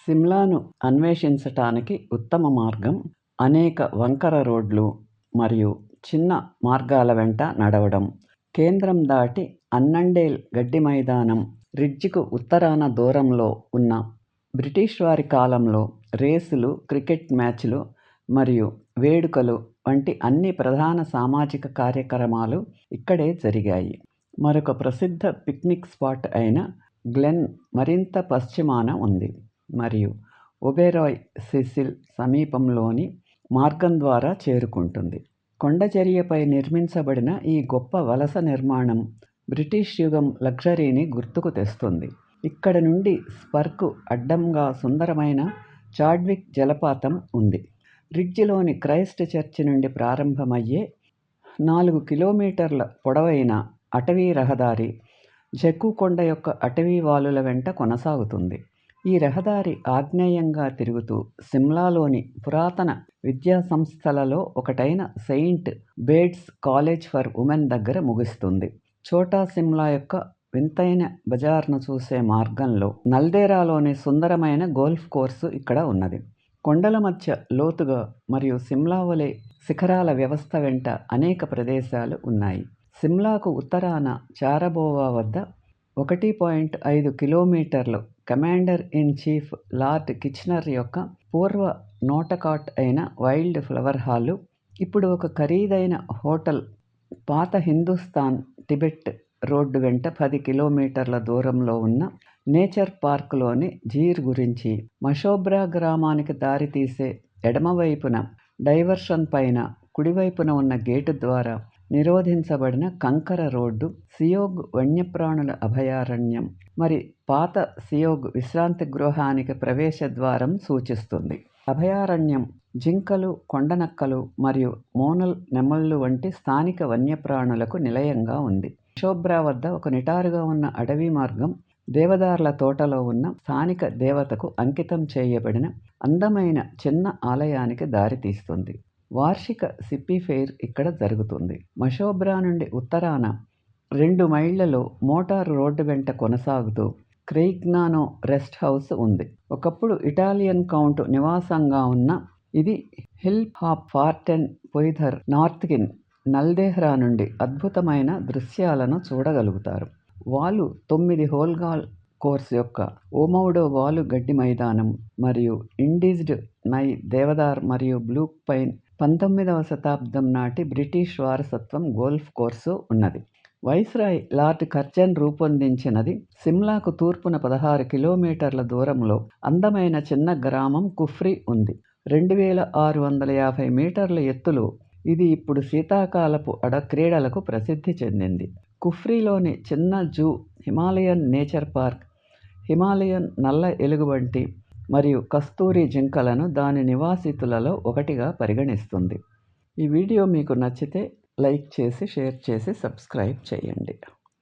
సిమ్లాను అన్వేషించటానికి ఉత్తమ మార్గం అనేక వంకర రోడ్లు మరియు చిన్న మార్గాల వెంట నడవడం. కేంద్రం దాటి అన్నన్డేల్ గడ్డి మైదానం, రిడ్జ్కు ఉత్తరాన దూరంలో ఉన్న బ్రిటిష్ వారి కాలంలో రేసులు, క్రికెట్ మ్యాచ్లు మరియు వేడుకలు వంటి అన్ని ప్రధాన సామాజిక కార్యక్రమాలు ఇక్కడే జరిగాయి. మరొక ప్రసిద్ధ పిక్నిక్ స్పాట్ అయిన గ్లెన్ మరింత పశ్చిమాన ఉంది మరియు ఒబెరాయ్ సెసిల్ సమీపంలోని మార్గం ద్వారా చేరుకుంటుంది. కొండచరియపై నిర్మించబడిన ఈ గొప్ప వలస నిర్మాణం బ్రిటిష్ యుగం లగ్జరీని గుర్తుకు తెస్తుంది. ఇక్కడ నుండి స్పర్కు అడ్డంగా సుందరమైన చాడ్విక్ జలపాతం ఉంది. రిడ్జ్లోని క్రైస్ట్ చర్చి నుండి ప్రారంభమయ్యే 4 కిలోమీటర్ల పొడవైన అటవీ రహదారి జక్కు కొండ యొక్క అటవీ వాలుల వెంట కొనసాగుతుంది. ఈ రహదారి ఆగ్నేయంగా తిరుగుతూ సిమ్లాలోని పురాతన విద్యా సంస్థలలో ఒకటైన సెయింట్ బేడ్స్ కాలేజ్ ఫర్ ఉమెన్ దగ్గర ముగుస్తుంది. ఛోటా సిమ్లా యొక్క వింతైన బజార్ను చూసే మార్గంలో నల్దేరాలోని సుందరమైన గోల్ఫ్ కోర్సు ఇక్కడ ఉన్నది. కొండల మధ్య లోతుగా మరియు సిమ్లా వలె శిఖరాల వ్యవస్థ వెంట అనేక ప్రదేశాలు ఉన్నాయి. సిమ్లాకు ఉత్తరాన చారబోవా వద్ద 1.5 కిలోమీటర్లు commander in chief lord Kitchener యొక్క పూర్వ నోటకాట్ అయిన వైల్డ్ ఫ్లవర్ హాలు, ఇప్పుడు ఒక ఖరీదైన హోటల్ పాత హిందూస్థాన్ టిబెట్ రోడ్డు వెంట 10 కిలోమీటర్ల దూరంలో ఉన్న నేచర్ పార్క్లోని జీర్ గురించి, మషోబ్రా గ్రామానికి దారితీసే ఎడమవైపున డైవర్షన్ పైన కుడివైపున ఉన్న గేటు ద్వారా నిరోధించబడిన కంకర రోడ్డు, సియోగ్ వన్యప్రాణుల అభయారణ్యం మరి పాత సియోగ్ విశ్రాంతి గృహానికి ప్రవేశ ద్వారం సూచిస్తుంది. అభయారణ్యం జింకలు, కొండనక్కలు మరియు మోనల్ నెమళ్ళు వంటి స్థానిక వన్యప్రాణులకు నిలయంగా ఉంది. మషోబ్రా వద్ద ఒక నిటారుగా ఉన్న అడవి మార్గం దేవదార్ల తోటలో ఉన్న స్థానిక దేవతకు అంకితం చేయబడిన అందమైన చిన్న ఆలయానికి దారితీస్తుంది. వార్షిక సిప్పి ఫెయిర్ ఇక్కడ జరుగుతుంది. మషోబ్రా నుండి ఉత్తరాన 2 మైళ్లలో మోటారు రోడ్డు వెంట కొనసాగుతూ క్రెయిగ్నానో రెస్ట్ హౌస్ ఉంది. ఒకప్పుడు ఇటాలియన్ కౌంట్ నివాసంగా ఉన్న ఇది హిల్ హాప్ ఫార్టెన్ పొయిథర్ నార్త్కిన్ నల్దేహ్రా నుండి అద్భుతమైన దృశ్యాలను చూడగలుగుతారు. వాలు 9 హోల్గాల్ కోర్స్ యొక్క ఓమౌడో వాలు గడ్డి మైదానం మరియు ఇండిజ్డ్ నై దేవదార్ మరియు బ్లూ పైన్ 19వ శతాబ్దం నాటి బ్రిటిష్ వారసత్వం గోల్ఫ్ కోర్సు ఉన్నది. వైస్రాయ్ లార్డ్ కర్జన్ రూపొందించినది. సిమ్లాకు తూర్పున 16 కిలోమీటర్ల దూరంలో అందమైన చిన్న గ్రామం కుఫ్రీ ఉంది. 2650 మీటర్ల ఎత్తులో ఇది ఇప్పుడు శీతాకాలపు క్రీడలకు ప్రసిద్ధి చెందింది. కుఫ్రీలోని చిన్న zoo Himalayan nature park Himalayan నల్ల ఎలుగుబంటి మరియు కస్తూరి జింకలను దాని నివాసితులలో ఒకటిగా పరిగణిస్తుంది. ఈ వీడియో మీకు నచ్చితే లైక్ చేసి, షేర్ చేసి, సబ్స్క్రైబ్ చేయండి.